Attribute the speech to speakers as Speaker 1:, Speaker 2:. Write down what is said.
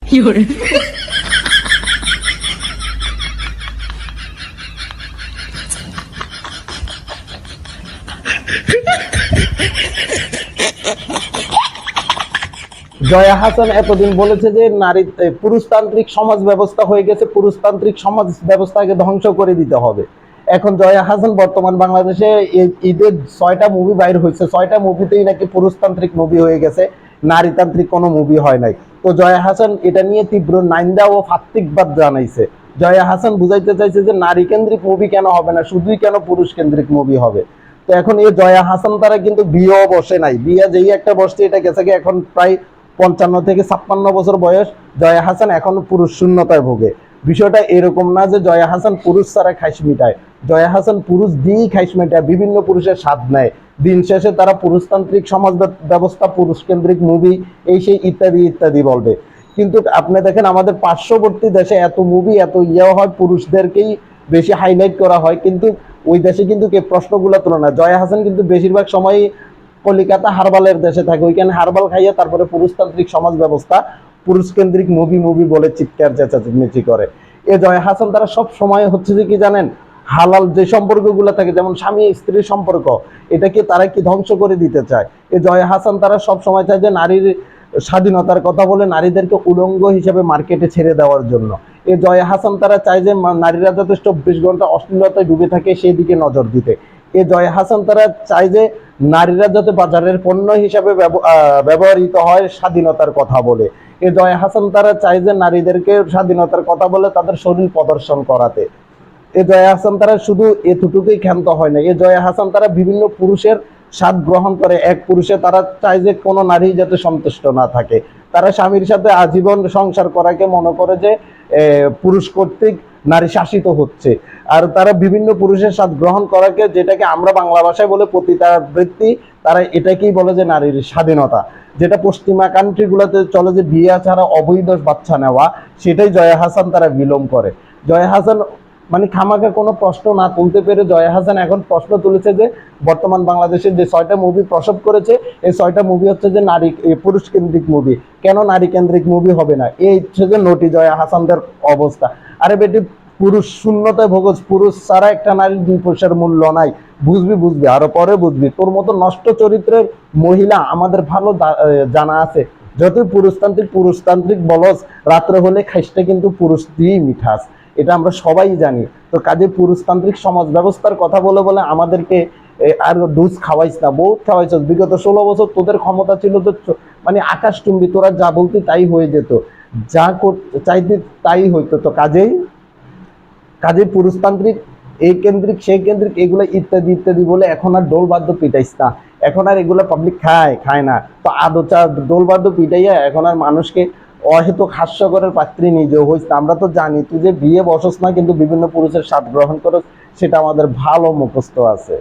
Speaker 1: জয়া হাসান এতদিন বলেছে যে নারী পুরুষতান্ত্রিক সমাজ ব্যবস্থা হয়ে গেছে, পুরুষতান্ত্রিক সমাজ ব্যবস্থাকে ধ্বংস করে দিতে হবে। এখন জয়া হাসান বর্তমান বাংলাদেশে ঈদের 6টা মুভি বাইর হয়েছে, 6টা মুভিতেই নাকি পুরুষতান্ত্রিক মুভি হয়ে গেছে, নারীতান্ত্রিক কোনো মুভি হয় নাই। তো জয়া হাসান এটা নিয়ে তীব্র নাইন্দা ও ফাত্তিকবাদ জানাইছে। জয়া হাসান বুঝাইতে চাইছে যে নারী কেন্দ্রিক মুভি কেন হবে না, শুধুই কেন পুরুষ কেন্দ্রিক মুভি হবে। তো এখন এই জয়া হাসান তারা কিন্তু বিয়েও বসে নাই, বিয়ে যেই একটা বসছে এটা গেছে এখন প্রায় 55 থেকে 56 বছর বয়স। জয়া হাসান এখনো পুরুষ শূন্যতায় ভোগে। বিষয়টা এরকম না যে জয়া হাসান পুরুষ ছাড়া খাইশ মিটায়, জয়া হাসান পুরুষ দিয়েই খাইশ মিটায়, বিভিন্ন পুরুষের স্বাদ নেয়। দিন শেষে তারা পুরুষতান্ত্রিক সমাজ ব্যবস্থা, পুরুষ কেন্দ্রিক মুভি, এই সেই ইত্যাদি ইত্যাদি বলবে। কিন্তু আপনি দেখেন আমাদের পার্শ্ববর্তী দেশে এত মুভি, এত ইয়ে হয়, পুরুষদেরকেই বেশি হাইলাইট করা হয়, কিন্তু ওই দেশে কিন্তু কে প্রশ্নগুলো তোলে না। জয়া হাসান কিন্তু বেশিরভাগ সময় কলিকাতা হারবালের দেশে থাকে, ওইখানে হারবাল খাইয়ে তারপরে পুরুষতান্ত্রিক সমাজ ব্যবস্থা, পুরুষ কেন্দ্রিক মুভি বলে চিৎকার চেঁচামেচি করে। এ জয়া হাসান তারা সব সময় হচ্ছে যে কি জানেন, হালাল যে সম্পর্কগুলো থাকে, যেমন স্বামী স্ত্রীর সম্পর্ক, এটাকে তারা কি ধ্বংস করে দিতে চায়। এ জয়া হাসান তারা সব সময় চায় যে নারীর স্বাধীনতার কথা বলে নারীদেরকে উলঙ্গ হিসেবে মার্কেটে ছেড়ে দেওয়ার জন্য। এ জয়া হাসান তারা চায় যে নারীরা যাতে 24 ঘন্টা অশ্লীলতায় ডুবে থাকে সেই দিকে নজর দিতে। এ জয়া হাসান তারা চায় যে নারীরা যাতে বাজারের পণ্য হিসাবে ব্যবহৃত হয় স্বাধীনতার কথা বলে। এ জয়া হাসান তারা চায় যে নারীদেরকে স্বাধীনতার কথা বলে তাদের শরীর প্রদর্শন করাতে। এ জয়া হাসান তারা শুধু এতটুকুই ক্ষান্ত হয় না, এ জয়া হাসান তারা বিভিন্ন পুরুষের স্বাদ গ্রহণ করে। এক পুরুষে তারা চায় যে কোনো নারী যাতে সন্তুষ্ট না থাকে, তারা স্বামীর সাথে আজীবন সংসার করাকে মনে করে যে পুরুষ কর্তৃক নারী শাসিত হচ্ছে। আর তারা বিভিন্ন পুরুষের স্বাদ গ্রহণ করাকে, যেটাকে আমরা বাংলা ভাষায় বলে পতিতাবৃত্তি, তারা এটাকেই বলে যে নারীর স্বাধীনতা। যেটা পশ্চিমা কান্ট্রিগুলোতে চলে যে বিয়ে ছাড়া অবৈধ বাচ্চা নেওয়া, সেটাই জয়া হাসান তারা বিলম্ব করে। জয়া হাসান মানে খামাখা কোনো প্রশ্ন না তুলতে পেরে জয়া হাসান এখন প্রশ্ন তুলেছে যে বর্তমান বাংলাদেশের যে 6টা মুভি প্রসব করেছে, এই 6টা মুভি হচ্ছে যে নারী পুরুষ কেন্দ্রিক মুভি, কেন নারী কেন্দ্রিক মুভি হবে না, এই হচ্ছে যে নটি জয়া হাসানদের অবস্থা। আরে বেটি, পুরুষ শূন্যতায় ভোগজ, পুরুষ ছাড়া একটা নারীর 2 পয়সার মূল্য নাই। বুঝবি আরো পরে বুঝবি। তোর মতো নষ্ট চরিত্রের মহিলা আমাদের ভালো জানা আছে। যতই পুরুষতান্ত্রিক বলস, রাত্রে হলে খাইসটা কিন্তু পুরুষ দিয়েই মিঠাস, এটা আমরা সবাই জানি। তো কাজে পুরুষতান্ত্রিক সমাজ ব্যবস্থার কথা বলে বলে আমাদেরকে আর ডুজ খাওয়াইস না, বহুত খাওয়াইছ। বিগত 16 বছর তোদের ক্ষমতা ছিল তো মানে আকাশচুম্বী, তোরা যা বলতি তাই হয়ে যেত, যা চাইতে তাই হইতো। তো কাজেই পুরুষতান্ত্রিক, এই কেন্দ্রিক সেই কেন্দ্রিক এগুলো ইত্যাদি ইত্যাদি বলে এখন আর ডোল বাদ্য পিটাইস না। এখন আর এগুলো পাবলিক খায় না। তো আদচা ডোল বাদ্য পিটাইয়া এখন আর মানুষকে অহেতুক হাস্যকরের পাত্রী নিজেও হইস। আমরা তো জানি তুই যে বিয়ে বসস না, কিন্তু বিভিন্ন পুরুষের স্বাদ গ্রহণ করস, সেটা আমাদের ভালো মুখস্থ আছে।